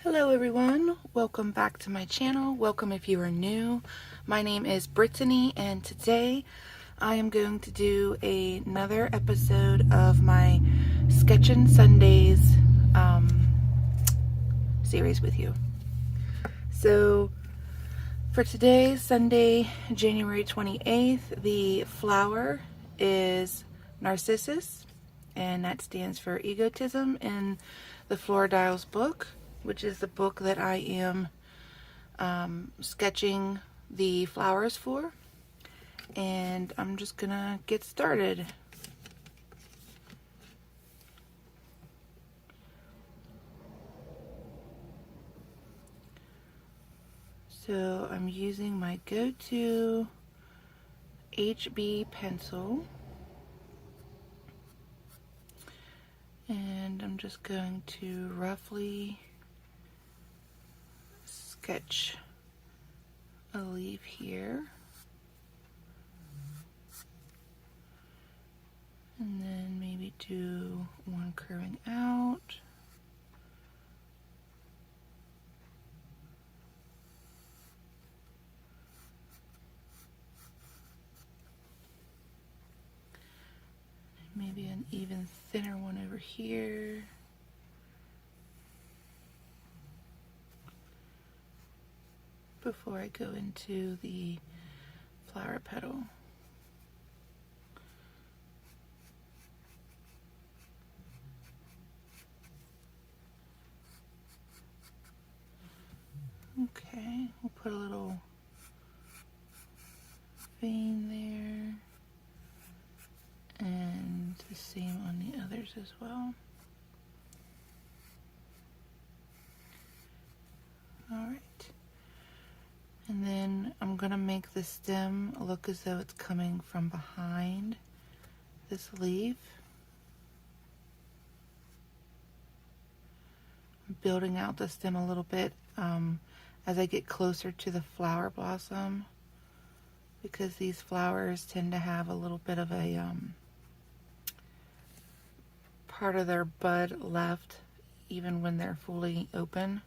Hello everyone, welcome back to my channel. Welcome if you are new. My name is Brittany and today I am going to do another episode of my Sketchin Sundays series with you. So for today, Sunday, January 28th, the flower is Narcissus, and that stands for egotism in the Flora book, which is the book that I am sketching the flowers for. And I'm just gonna get started. So I'm using my go-to HB pencil, and I'm just going to roughly sketch a leaf here, and then maybe do one curving out. Maybe an even thinner one over here. Before I go into the flower petal. Okay, we'll put a little vein there. And the same on the others as well. Alright. And then I'm going to make the stem look as though it's coming from behind this leaf. I'm building out the stem a little bit as I get closer to the flower blossom, because these flowers tend to have a little bit of a part of their bud left even when they're fully open.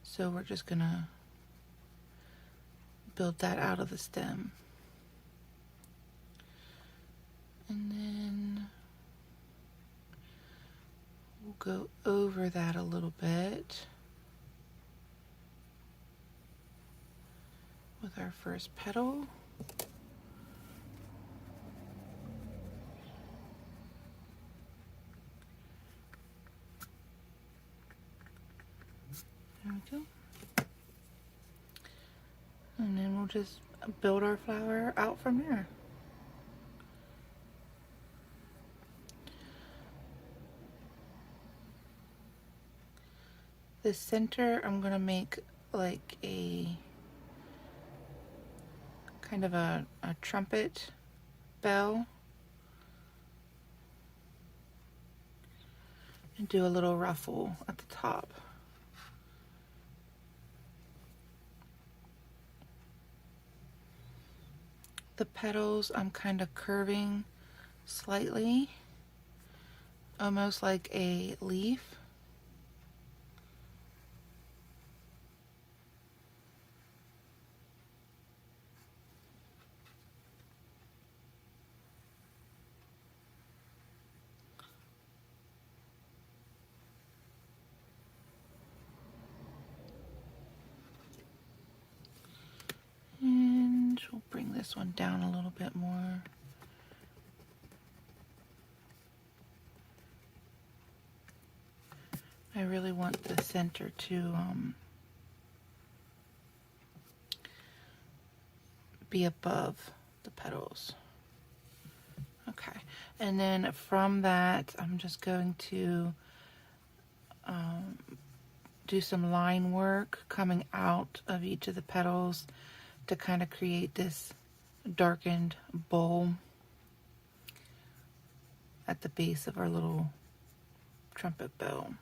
So we're just gonna build that out of the stem. And then we'll go over that a little bit with our first petal. There we go. And then we'll just build our flower out from there. The center, I'm going to make like a kind of a trumpet bell. And do a little ruffle at the top. The petals I'm kind of curving slightly, almost like a leaf. And we'll bring this one down a little bit more. I really want the center to be above the petals. Okay, and then from that I'm just going to do some line work coming out of each of the petals to kind of create this darkened bowl at the base of our little trumpet bell.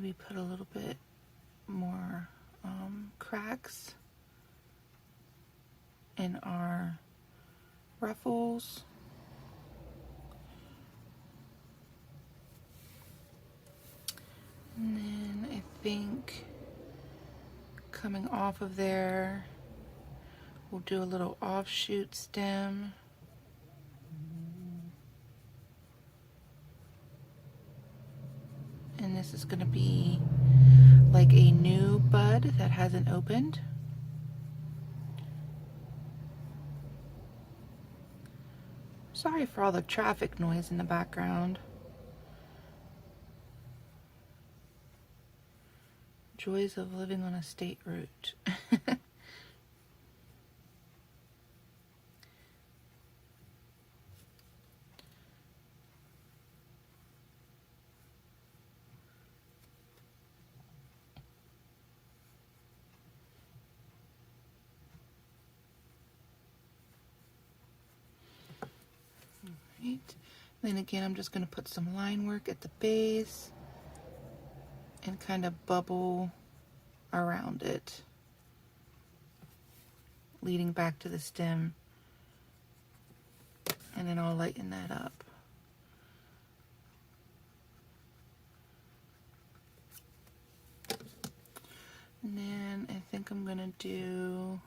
Maybe put a little bit more cracks in our ruffles. And then I think coming off of there, we'll do a little offshoot stem. And this is going to be like a new bud that hasn't opened. Sorry for all the traffic noise in the background. Joys of living on a state route. Right. Then again, I'm just going to put some line work at the base and kind of bubble around it, leading back to the stem, and then I'll lighten that up. And then I think I'm going to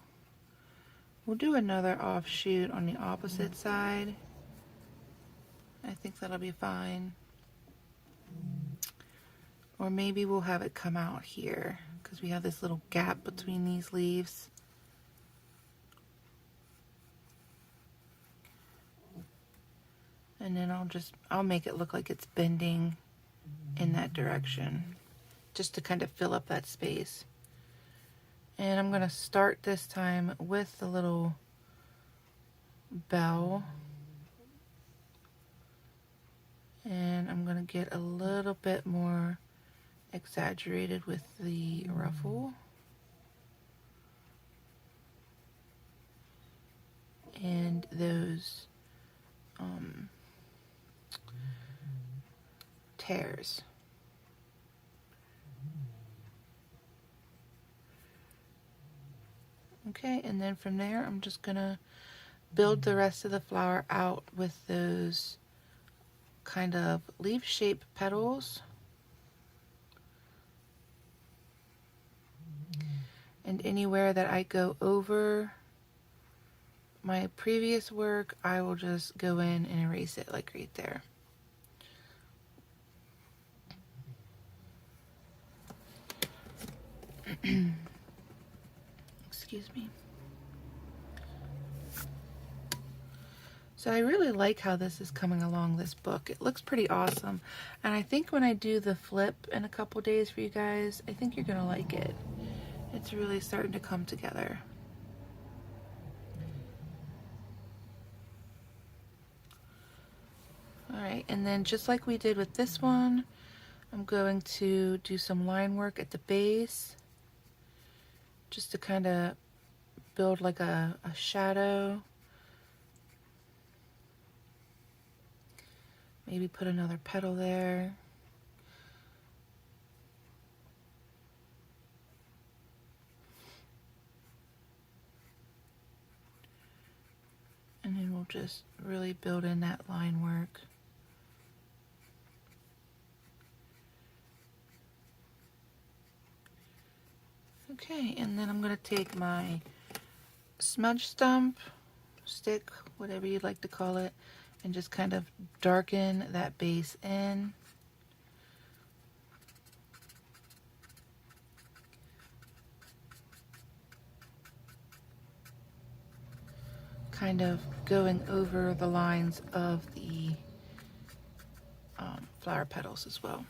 we'll do another offshoot on the opposite side. I think that'll be fine. Or maybe we'll have it come out here because we have this little gap between these leaves. And then I'll make it look like it's bending in that direction, just to kind of fill up that space. And I'm going to start this time with the little bell. And I'm going to get a little bit more exaggerated with the ruffle. And those tears. Okay, and then from there I'm just going to build the rest of the flower out with those kind of leaf-shaped petals. And anywhere that I go over my previous work, I will just go in and erase it, like right there. Excuse me. So I really like how this is coming along, this book. It looks pretty awesome. And I think when I do the flip in a couple days for you guys, I think you're going to like it. It's really starting to come together. Alright, and then just like we did with this one, I'm going to do some line work at the base, just to kind of build like a shadow. Maybe put another petal there. And then we'll just really build in that line work. Okay, and then I'm going to take my smudge stump, stick, whatever you'd like to call it, and just kind of darken that base in. Kind of going over the lines of the flower petals as well.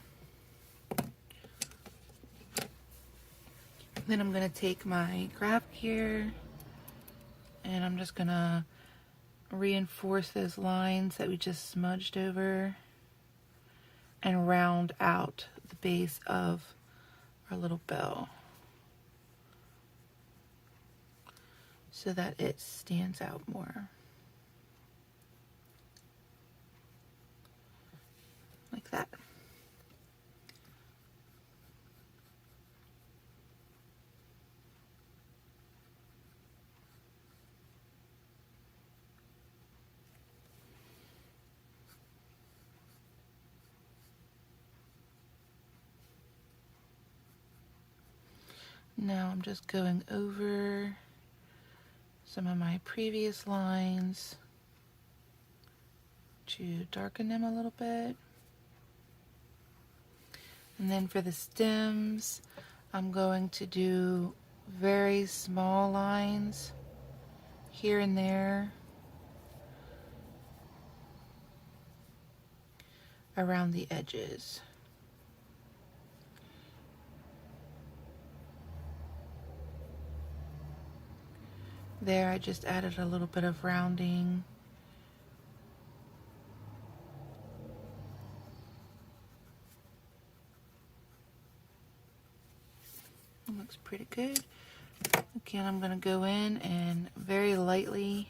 Then I'm going to take my craft gear and I'm just going to reinforce those lines that we just smudged over and round out the base of our little bell so that it stands out more. Like that. Now I'm just going over some of my previous lines to darken them a little bit. And then for the stems, I'm going to do very small lines here and there around the edges. There, I just added a little bit of rounding. It looks pretty good. Again, I'm going to go in and very lightly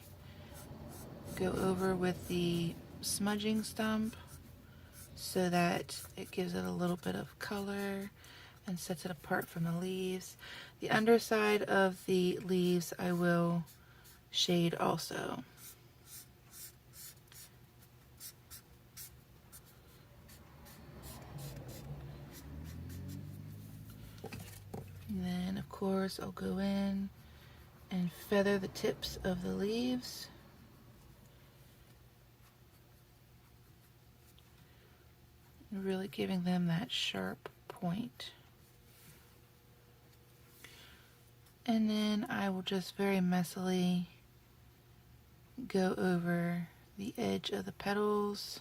go over with the smudging stump so that it gives it a little bit of color and sets it apart from the leaves. The underside of the leaves I will shade also. And then of course I'll go in and feather the tips of the leaves. Really giving them that sharp point. And then I will just very messily go over the edge of the petals.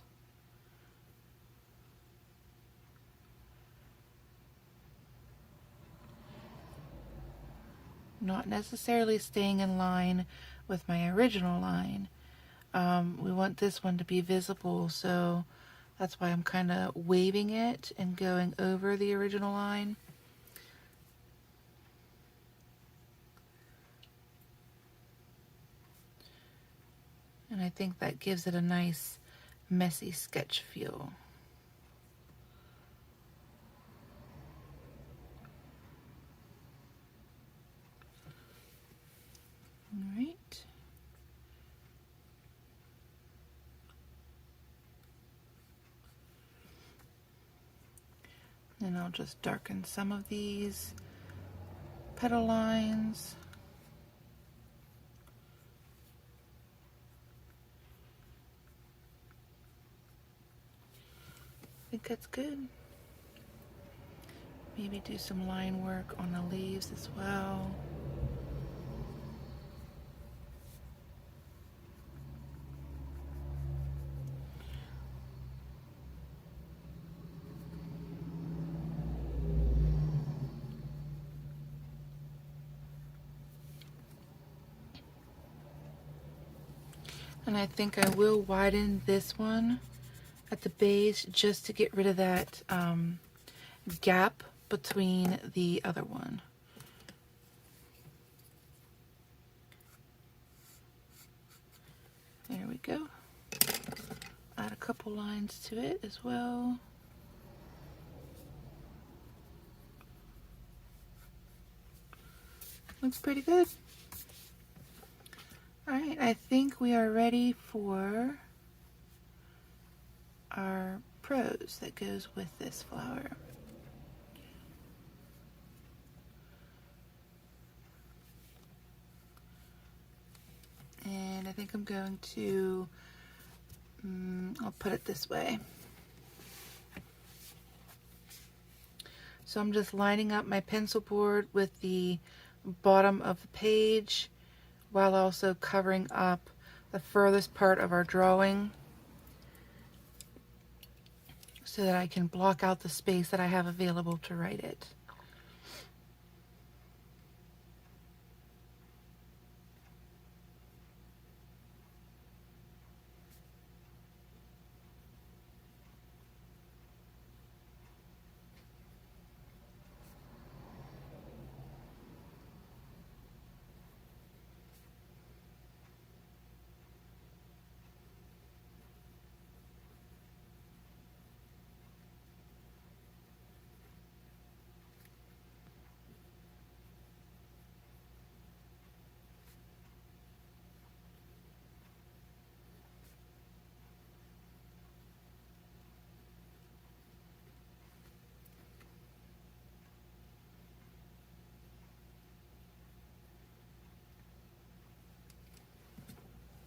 Not necessarily staying in line with my original line. We want this one to be visible, so that's why I'm kind of waving it and going over the original line. And I think that gives it a nice messy sketch feel. All right. And I'll just darken some of these petal lines. I think that's good. Maybe do some line work on the leaves as well. And I think I will widen this one at the base just to get rid of that gap between the other one. There we go. Add a couple lines to it as well. Looks pretty good. Alright, I think we are ready for our prose that goes with this flower. And I think I'm going to, I'll put it this way. So I'm just lining up my pencil board with the bottom of the page while also covering up the furthest part of our drawing so that I can block out the space that I have available to write it.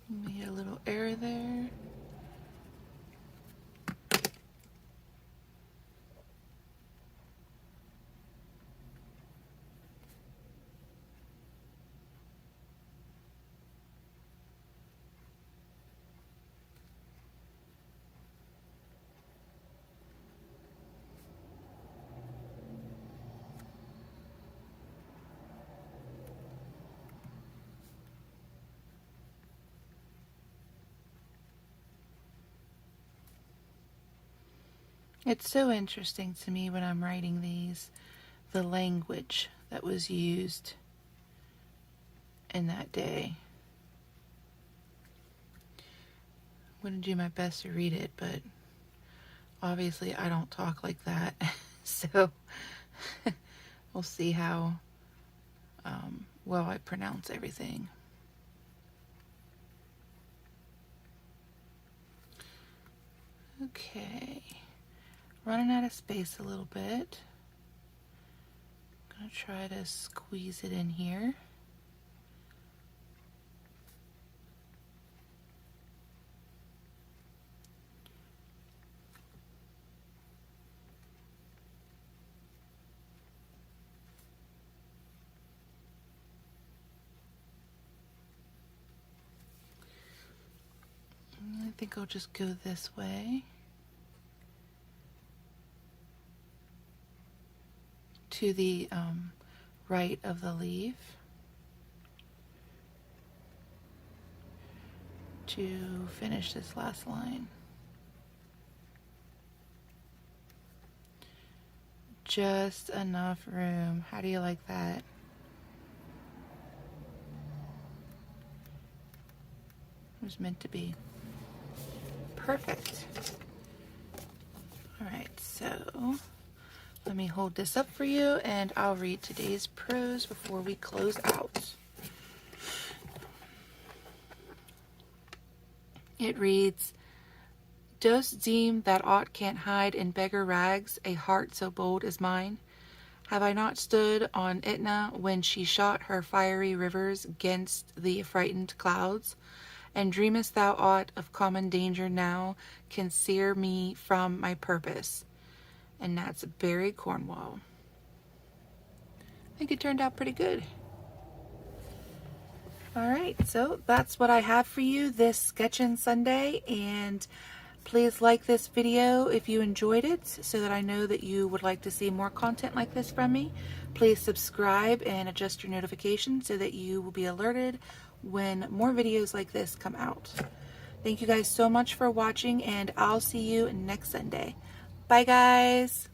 Let me get a little air there. It's so interesting to me when I'm writing these, the language that was used in that day. I'm going to do my best to read it, but obviously I don't talk like that. So we'll see how well I pronounce everything. Okay. Running out of space a little bit. I'm going to try to squeeze it in here. I think I'll just go this way to the right of the leaf to finish this last line. Just enough room. How do you like that? It was meant to be. Perfect. Alright, so let me hold this up for you and I'll read today's prose before we close out. It reads, "Dost deem that aught can't hide in beggar rags a heart so bold as mine? Have I not stood on Etna when she shot her fiery rivers 'gainst the affrighted clouds? And dreamest thou aught of common danger now can sear me from my purpose?" And that's Barry Cornwall. I think it turned out pretty good. Alright, so that's what I have for you this Sketchin Sunday, and please like this video if you enjoyed it so that I know that you would like to see more content like this from me. Please subscribe and adjust your notifications so that you will be alerted when more videos like this come out. Thank you guys so much for watching, and I'll see you next Sunday. Bye guys!